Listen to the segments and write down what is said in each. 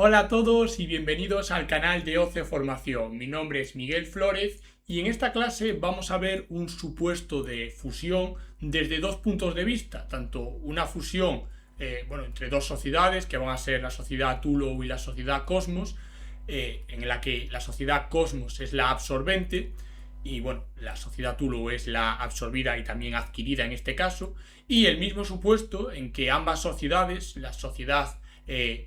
Hola a todos y bienvenidos al canal de OCE Formación. Mi nombre es Miguel Flores y en esta clase vamos a ver un supuesto de fusión desde dos puntos de vista, tanto una fusión entre dos sociedades que van a ser la sociedad Tullow y la sociedad Cosmos, en la que la sociedad Cosmos es la absorbente y la sociedad Tullow es la absorbida y también adquirida en este caso, y el mismo supuesto en que ambas sociedades, la sociedad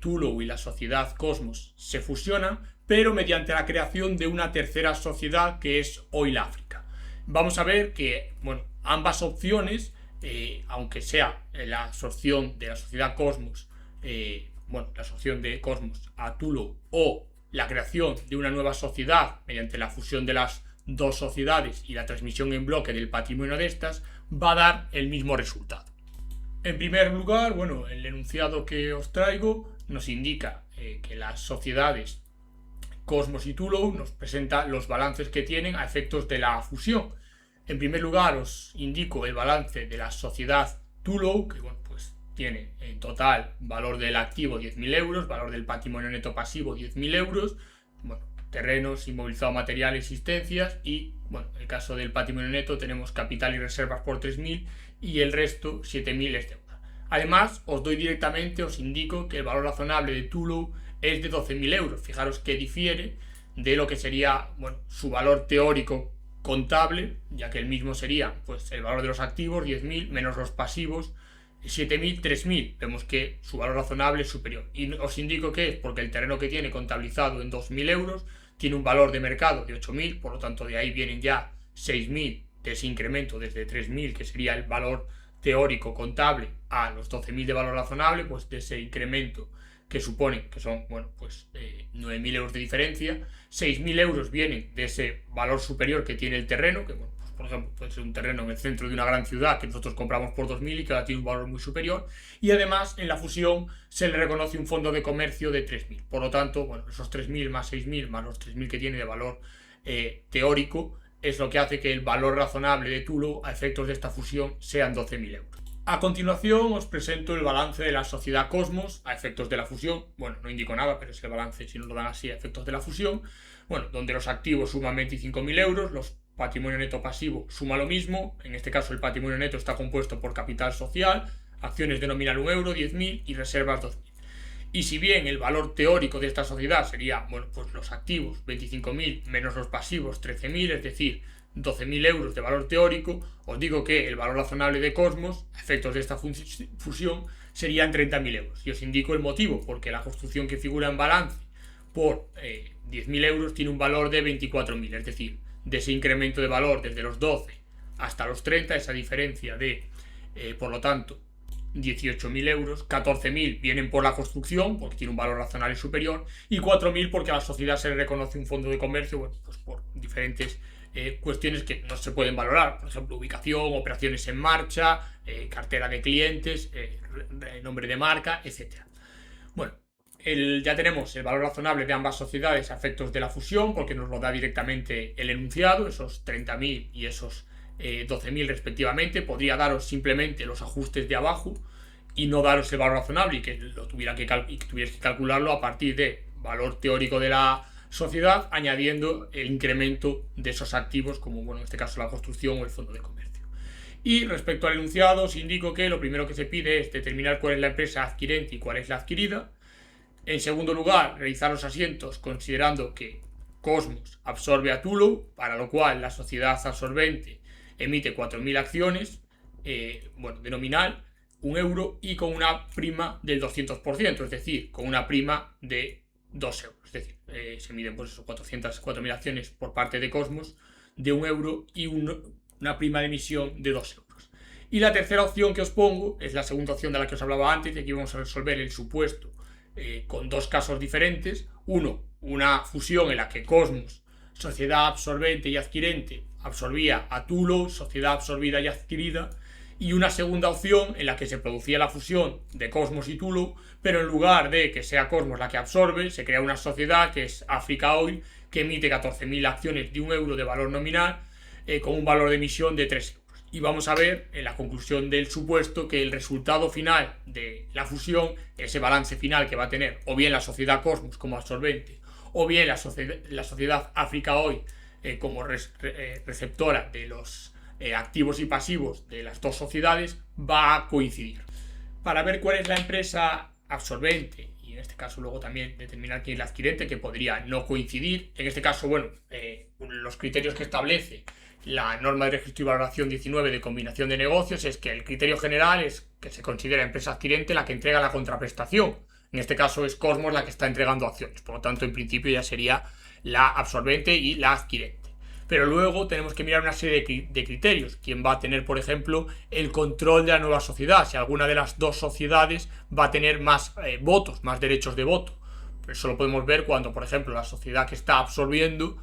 Tullow y la sociedad Cosmos, se fusionan, pero mediante la creación de una tercera sociedad que es Oil Africa. Vamos a ver que ambas opciones, aunque sea la absorción de la sociedad Cosmos, la absorción de Cosmos a Tullow o la creación de una nueva sociedad mediante la fusión de las dos sociedades y la transmisión en bloque del patrimonio de estas, va a dar el mismo resultado. En primer lugar, el enunciado que os traigo nos indica que las sociedades Cosmos y Tullow nos presenta los balances que tienen a efectos de la fusión. En primer lugar os indico el balance de la sociedad Tullow, que tiene en total valor del activo 10.000 euros, valor del patrimonio neto pasivo 10.000 euros, terrenos, inmovilizado material, existencias y, en el caso del patrimonio neto tenemos capital y reservas por 3.000 y el resto 7.000 es deuda. Además, os indico que el valor razonable de Tullow es de 12.000 euros. Fijaros que difiere de lo que sería su valor teórico contable, ya que el mismo sería el valor de los activos 10.000 menos los pasivos 7.000, 3.000. Vemos que su valor razonable es superior. Y os indico que es porque el terreno que tiene contabilizado en 2.000 euros tiene un valor de mercado de 8.000, por lo tanto de ahí vienen ya 6.000 de ese incremento desde 3.000, que sería el valor teórico contable, a los 12.000 de valor razonable, de ese incremento que supone que son 9.000 euros de diferencia. 6.000 euros vienen de ese valor superior que tiene el terreno, que por ejemplo puede ser un terreno en el centro de una gran ciudad que nosotros compramos por 2.000 y que ahora tiene un valor muy superior, y además en la fusión se le reconoce un fondo de comercio de 3.000. Por lo tanto, esos 3.000 más 6.000 más los 3.000 que tiene de valor teórico es lo que hace que el valor razonable de Tullow a efectos de esta fusión sean 12.000 euros. A continuación os presento el balance de la sociedad Cosmos a efectos de la fusión. No indico nada, pero es el balance si nos lo dan así a efectos de la fusión. Donde los activos suman 25.000 euros, los patrimonio neto pasivo suma lo mismo. En este caso el patrimonio neto está compuesto por capital social, acciones de nominal 1 euro, 10.000 y reservas 2.000. Y si bien el valor teórico de esta sociedad sería, los activos 25.000 menos los pasivos 13.000, es decir, 12.000 euros de valor teórico, os digo que el valor razonable de Cosmos, a efectos de esta fusión, serían 30.000 euros. Y os indico el motivo, porque la construcción que figura en balance por 10.000 euros tiene un valor de 24.000, es decir, de ese incremento de valor desde los 12 hasta los 30, esa diferencia de, por lo tanto, 18.000 euros, 14.000 vienen por la construcción, porque tiene un valor razonable superior, y 4.000 porque a la sociedad se le reconoce un fondo de comercio, por diferentes cuestiones que no se pueden valorar, por ejemplo, ubicación, operaciones en marcha, cartera de clientes, nombre de marca, etc. Ya tenemos el valor razonable de ambas sociedades a efectos de la fusión, porque nos lo da directamente el enunciado, esos 30.000 y esos 12.000 respectivamente. Podría daros simplemente los ajustes de abajo y no daros el valor razonable y que tuvierais que calcularlo a partir de valor teórico de la sociedad, añadiendo el incremento de esos activos, como en este caso la construcción o el fondo de comercio. Y respecto al enunciado, os indico que lo primero que se pide es determinar cuál es la empresa adquirente y cuál es la adquirida. En segundo lugar, realizar los asientos considerando que Cosmos absorbe a Tullow, para lo cual la sociedad absorbente emite 4.000 acciones, de nominal 1 euro y con una prima del 200%, es decir, con una prima de 2 euros. Es decir, se miden 4.000 acciones por parte de Cosmos de 1 euro y una prima de emisión de 2 euros. Y la tercera opción que os pongo es la segunda opción de la que os hablaba antes, y aquí vamos a resolver el supuesto con dos casos diferentes. Uno, una fusión en la que Cosmos, sociedad absorbente y adquirente, absorbía a Tullow, sociedad absorbida y adquirida, y una segunda opción en la que se producía la fusión de Cosmos y Tullow, pero en lugar de que sea Cosmos la que absorbe, se crea una sociedad que es Africa Oil, que emite 14.000 acciones de 1 euro de valor nominal, con un valor de emisión de 3 euros. Y vamos a ver en la conclusión del supuesto que el resultado final de la fusión, ese balance final que va a tener o bien la sociedad Cosmos como absorbente o bien la sociedad África Oil como receptora de los activos y pasivos de las dos sociedades, va a coincidir. Para ver cuál es la empresa absorbente y en este caso luego también determinar quién es la adquirente, que podría no coincidir, en este caso, bueno, los criterios que establece la norma de registro y valoración 19 de combinación de negocios es que el criterio general es que se considera empresa adquirente la que entrega la contraprestación. En este caso es Cosmos la que está entregando acciones, por lo tanto en principio ya sería la absorbente y la adquirente. Pero luego tenemos que mirar una serie de criterios. ¿Quién va a tener, por ejemplo, el control de la nueva sociedad? Si alguna de las dos sociedades va a tener más votos, más derechos de voto. Eso lo podemos ver cuando, por ejemplo, la sociedad que está absorbiendo,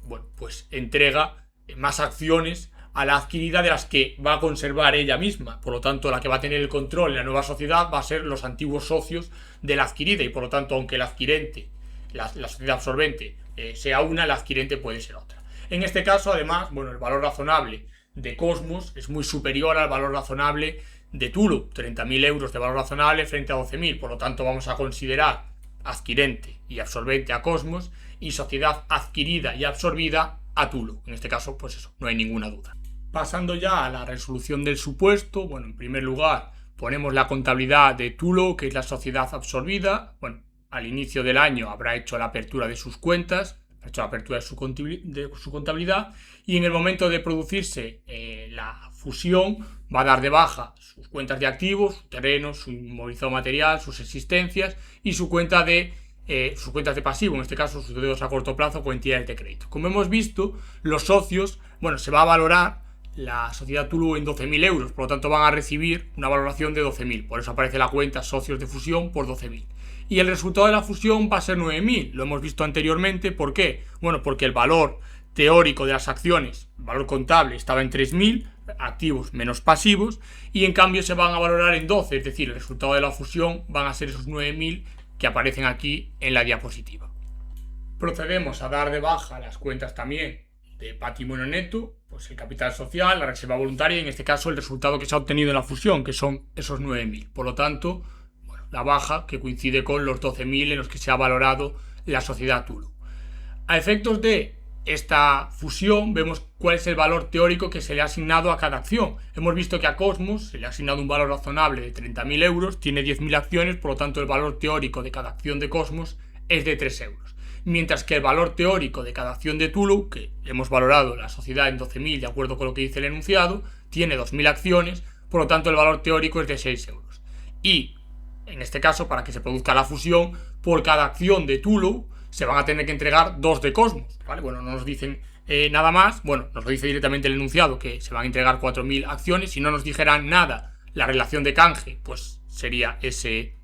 bueno, pues entrega más acciones a la adquirida de las que va a conservar ella misma. Por lo tanto, la que va a tener el control en la nueva sociedad va a ser los antiguos socios de la adquirida y por lo tanto, aunque la adquirente, la sociedad absorbente sea una, la adquirente puede ser otra. En este caso, además, bueno, el valor razonable de Cosmos es muy superior al valor razonable de Tullow, 30.000 euros de valor razonable frente a 12.000. Por lo tanto, vamos a considerar adquirente y absorbente a Cosmos y sociedad adquirida y absorbida a Tullow. En este caso, pues eso, no hay ninguna duda. Pasando ya a la resolución del supuesto, bueno, en primer lugar ponemos la contabilidad de Tullow, que es la sociedad absorbida. Bueno, al inicio del año habrá hecho la apertura de sus cuentas, ha hecho la apertura de su contabilidad y en el momento de producirse la fusión va a dar de baja sus cuentas de activos, su terreno, su inmovilizado material, sus existencias y sus cuentas de pasivo, en este caso sus deudas a corto plazo con entidades de crédito. Como hemos visto, los socios, bueno, se va a valorar la sociedad Tullow en 12.000 euros, por lo tanto van a recibir una valoración de 12.000, por eso aparece la cuenta socios de fusión por 12.000. Y el resultado de la fusión va a ser 9.000, lo hemos visto anteriormente. ¿Por qué? Bueno, porque el valor teórico de las acciones, el valor contable, estaba en 3.000, activos menos pasivos, y en cambio se van a valorar en 12, es decir, el resultado de la fusión van a ser esos 9.000 que aparecen aquí en la diapositiva. Procedemos a dar de baja las cuentas también de patrimonio neto, pues el capital social, la reserva voluntaria y en este caso el resultado que se ha obtenido en la fusión, que son esos 9.000. Por lo tanto, bueno, la baja que coincide con los 12.000 en los que se ha valorado la sociedad Tullow. A efectos de esta fusión vemos cuál es el valor teórico que se le ha asignado a cada acción. Hemos visto que a Cosmos se le ha asignado un valor razonable de 30.000 euros, tiene 10.000 acciones, por lo tanto el valor teórico de cada acción de Cosmos es de 3 euros. Mientras que el valor teórico de cada acción de Tullow, que hemos valorado la sociedad en 12.000 de acuerdo con lo que dice el enunciado, tiene 2.000 acciones, por lo tanto el valor teórico es de 6 euros. Y, en este caso, para que se produzca la fusión, por cada acción de Tullow se van a tener que entregar 2 de Cosmos, ¿vale? Bueno, no nos dicen nada más, bueno, nos lo dice directamente el enunciado que se van a entregar 4.000 acciones. Si no nos dijeran nada, la relación de canje, pues sería ese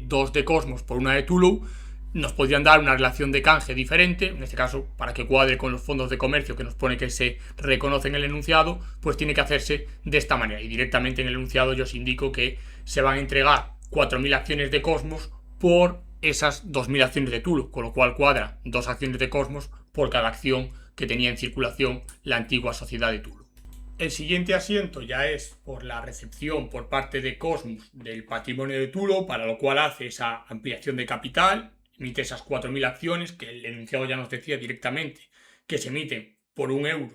2 de Cosmos por una de Tullow. Nos podrían dar una relación de canje diferente, en este caso para que cuadre con los fondos de comercio que nos pone que se reconoce en el enunciado, pues tiene que hacerse de esta manera. Y directamente en el enunciado yo os indico que se van a entregar 4.000 acciones de Cosmos por esas 2.000 acciones de Tullow, con lo cual cuadra 2 acciones de Cosmos por cada acción que tenía en circulación la antigua sociedad de Tullow. El siguiente asiento ya es por la recepción por parte de Cosmos del patrimonio de Tullow, para lo cual hace esa ampliación de capital, emite esas 4.000 acciones que el enunciado ya nos decía directamente que se emiten por 1 euro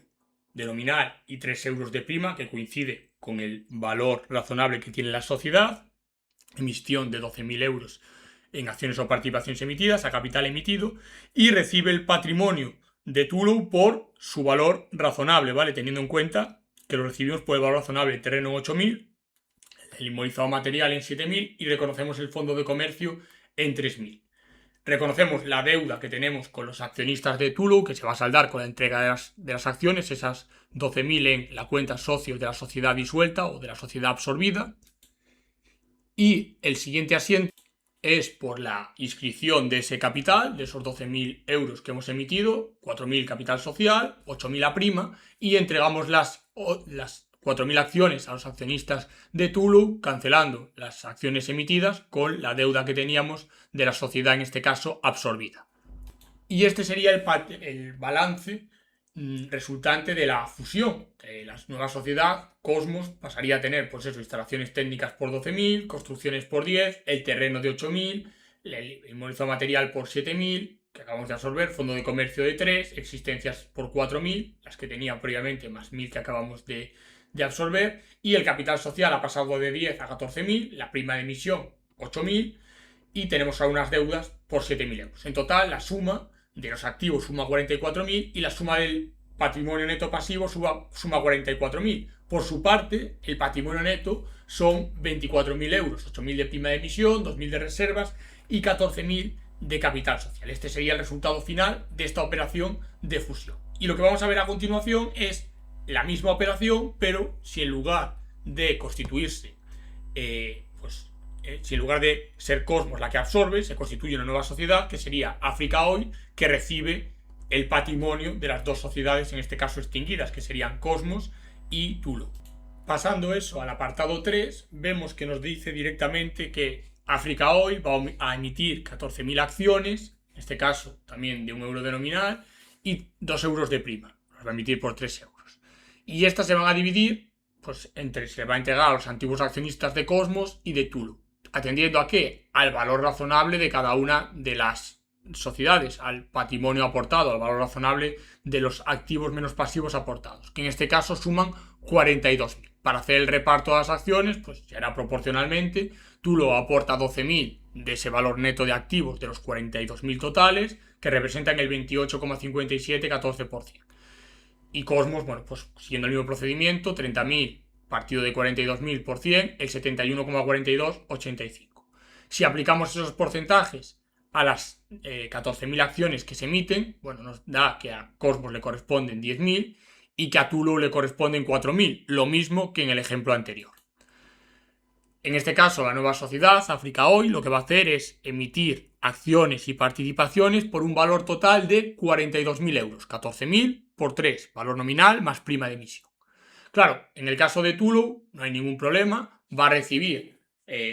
de nominal y 3 euros de prima, que coincide con el valor razonable que tiene la sociedad, emisión de 12.000 euros en acciones o participaciones emitidas a capital emitido, y recibe el patrimonio de Tullow por su valor razonable, ¿vale? Teniendo en cuenta que lo recibimos por el valor razonable del terreno en 8.000, el inmovilizado material en 7.000 y reconocemos el fondo de comercio en 3.000. Reconocemos la deuda que tenemos con los accionistas de Tullow, que se va a saldar con la entrega de las acciones, esas 12.000 en la cuenta socios de la sociedad disuelta o de la sociedad absorbida. Y el siguiente asiento es por la inscripción de ese capital, de esos 12.000 euros que hemos emitido, 4.000 capital social, 8.000 a prima, y entregamos las 4.000 acciones a los accionistas de Tullow, cancelando las acciones emitidas con la deuda que teníamos de la sociedad, en este caso, absorbida. Y este sería el balance resultante de la fusión. La nueva sociedad, Cosmos, pasaría a tener, pues eso, instalaciones técnicas por 12.000, construcciones por 10, el terreno de 8.000, el inmobiliario material por 7.000, que acabamos de absorber, fondo de comercio de 3, existencias por 4.000, las que tenía previamente, más 1.000 que acabamos de absorber, y el capital social ha pasado de 10 a 14.000, la prima de emisión 8.000, y tenemos ahora unas deudas por 7.000 euros. En total, la suma de los activos suma 44.000 y la suma del patrimonio neto pasivo suma 44.000. Por su parte, el patrimonio neto son 24.000 euros, 8.000 de prima de emisión, 2.000 de reservas y 14.000 de capital social. Este sería el resultado final de esta operación de fusión. Y lo que vamos a ver a continuación es la misma operación, pero si en lugar de constituirse, si en lugar de ser Cosmos la que absorbe, se constituye una nueva sociedad que sería Africa Oil, que recibe el patrimonio de las dos sociedades, en este caso extinguidas, que serían Cosmos y Tullow. Pasando eso al apartado 3, vemos que nos dice directamente que Africa Oil va a emitir 14.000 acciones, en este caso también de 1 euro de nominal, y 2 euros de prima. Los va a emitir por 3 euros. Y estas se van a dividir, pues se va a entregar a los antiguos accionistas de Cosmos y de Tullow. ¿Atendiendo a qué? Al valor razonable de cada una de las sociedades, al patrimonio aportado, al valor razonable de los activos menos pasivos aportados, que en este caso suman 42.000. Para hacer el reparto de las acciones, pues se hará proporcionalmente. Tullow aporta 12.000 de ese valor neto de activos de los 42.000 totales, que representan el 28,57-14%. Y Cosmos, bueno, pues siguiendo el mismo procedimiento, 30.000 partido de 42.000 por 100, el 71,42-85. Si aplicamos esos porcentajes a las 14.000 acciones que se emiten, bueno, nos da que a Cosmos le corresponden 10.000 y que a Tullow le corresponden 4.000, lo mismo que en el ejemplo anterior. En este caso, la nueva sociedad, Africa Oil, lo que va a hacer es emitir acciones y participaciones por un valor total de 42.000 euros, 14.000 por 3, valor nominal más prima de emisión. Claro, en el caso de Tullow no hay ningún problema, va a recibir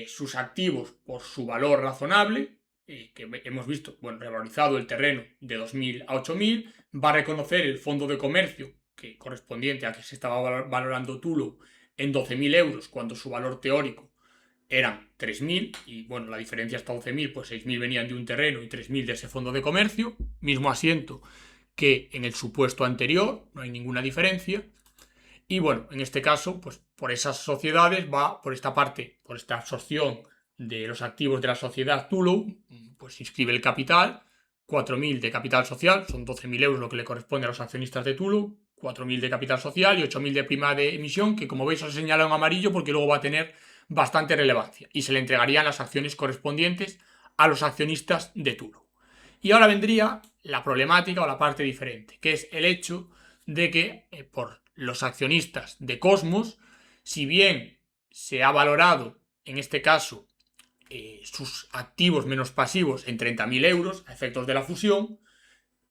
sus activos por su valor razonable, que hemos visto, bueno, revalorizado el terreno de 2.000 a 8.000, va a reconocer el fondo de comercio que correspondiente a que se estaba valorando Tullow en 12.000 euros cuando su valor teórico eran 3.000 y bueno, la diferencia hasta 11.000, pues 6.000 venían de un terreno y 3.000 de ese fondo de comercio, mismo asiento que en el supuesto anterior, no hay ninguna diferencia. Y bueno, en este caso, pues por esas sociedades va, por esta parte, por esta absorción de los activos de la sociedad Tullow, pues inscribe el capital, 4.000 de capital social, son 12.000 euros lo que le corresponde a los accionistas de Tullow, 4.000 de capital social y 8.000 de prima de emisión, que como veis os he señalado en amarillo porque luego va a tener bastante relevancia y se le entregarían las acciones correspondientes a los accionistas de Tullow. Y ahora vendría la problemática o la parte diferente, que es el hecho de que por los accionistas de Cosmos, si bien se ha valorado, en este caso, sus activos menos pasivos en 30.000 euros a efectos de la fusión,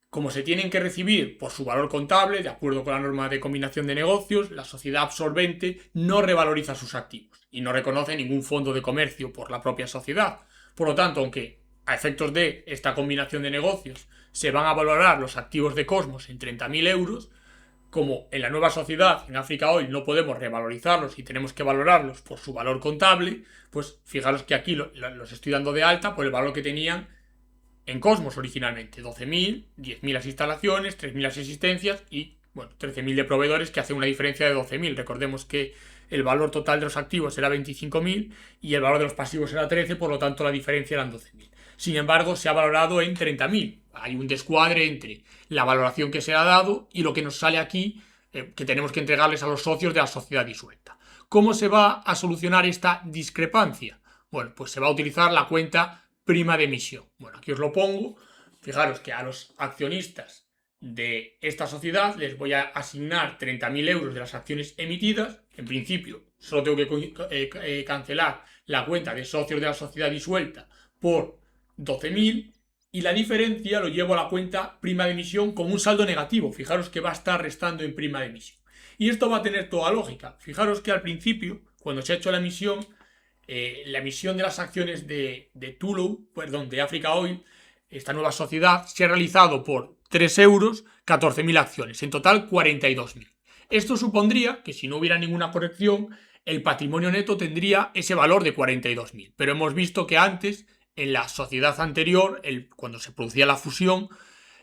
como se tienen que recibir por su valor contable, de acuerdo con la norma de combinación de negocios, la sociedad absorbente no revaloriza sus activos y no reconoce ningún fondo de comercio por la propia sociedad. Por lo tanto, aunque a efectos de esta combinación de negocios se van a valorar los activos de Cosmos en 30.000 euros, como en la nueva sociedad, en Africa Oil, no podemos revalorizarlos y tenemos que valorarlos por su valor contable, pues fijaros que aquí los estoy dando de alta por el valor que tenían en Cosmos originalmente. 12.000, 10.000 las instalaciones, 3.000 las existencias y bueno, 13.000 de proveedores, que hace una diferencia de 12.000. Recordemos que el valor total de los activos era 25.000 y el valor de los pasivos era 13, por lo tanto la diferencia eran 12.000. Sin embargo, se ha valorado en 30.000. Hay un descuadre entre la valoración que se ha dado y lo que nos sale aquí, que tenemos que entregarles a los socios de la sociedad disuelta. ¿Cómo se va a solucionar esta discrepancia? Bueno, pues se va a utilizar la cuenta prima de emisión. Bueno, aquí os lo pongo. Fijaros que a los accionistas de esta sociedad les voy a asignar 30.000 euros de las acciones emitidas. En principio, solo tengo que cancelar la cuenta de socios de la sociedad disuelta por 12.000 y la diferencia lo llevo a la cuenta prima de emisión con un saldo negativo. Fijaros que va a estar restando en prima de emisión. Y esto va a tener toda lógica. Fijaros que al principio, cuando se ha hecho la emisión de las acciones de Tullow, perdón, de Africa Oil, esta nueva sociedad se ha realizado por 3 euros 14.000 acciones, en total 42.000. Esto supondría que si no hubiera ninguna corrección, el patrimonio neto tendría ese valor de 42.000. Pero hemos visto que antes, en la sociedad anterior, cuando se producía la fusión,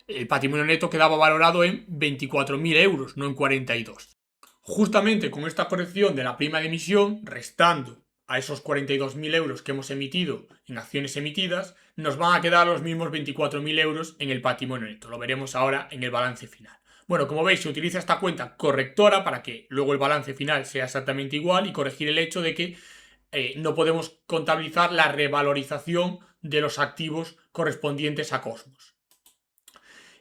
el patrimonio neto quedaba valorado en 24.000 euros, no en 42. Justamente con esta corrección de la prima de emisión, restando a esos 42.000 euros que hemos emitido en acciones emitidas, nos van a quedar los mismos 24.000 euros en el patrimonio neto. Lo veremos ahora en el balance final. Bueno, como veis, se utiliza esta cuenta correctora para que luego el balance final sea exactamente igual y corregir el hecho de que no podemos contabilizar la revalorización de los activos correspondientes a Cosmos.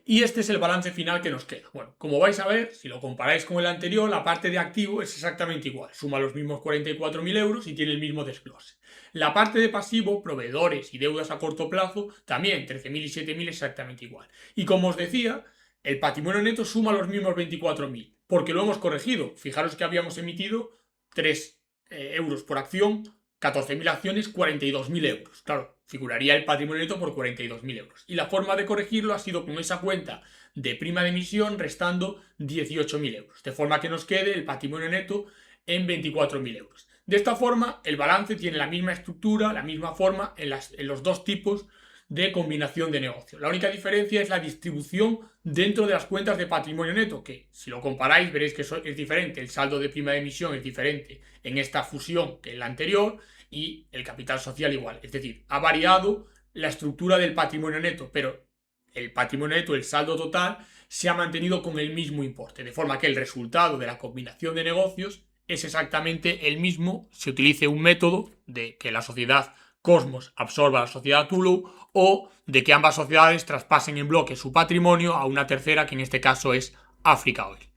Y este es el balance final que nos queda. Bueno, como vais a ver, si lo comparáis con el anterior, la parte de activo es exactamente igual. Suma los mismos 44.000 euros y tiene el mismo desglose. La parte de pasivo, proveedores y deudas a corto plazo, también 13.000 y 7.000 exactamente igual. Y como os decía, el patrimonio neto suma los mismos 24.000, porque lo hemos corregido. Fijaros que habíamos emitido 3 euros por acción, 14.000 acciones, 42.000 euros. Claro, figuraría el patrimonio neto por 42.000 euros. Y la forma de corregirlo ha sido con esa cuenta de prima de emisión restando 18.000 euros. De forma que nos quede el patrimonio neto en 24.000 euros. De esta forma, el balance tiene la misma estructura, la misma forma en los dos tipos de combinación de negocio. La única diferencia es la distribución dentro de las cuentas de patrimonio neto, que si lo comparáis veréis que es diferente. El saldo de prima de emisión es diferente en esta fusión que en la anterior y el capital social igual. Es decir, ha variado la estructura del patrimonio neto, pero el patrimonio neto, el saldo total, se ha mantenido con el mismo importe, de forma que el resultado de la combinación de negocios es exactamente el mismo, se utilice un método de que la sociedad Cosmos absorba a la sociedad Tullow o de que ambas sociedades traspasen en bloque su patrimonio a una tercera, que en este caso es Africa Oil.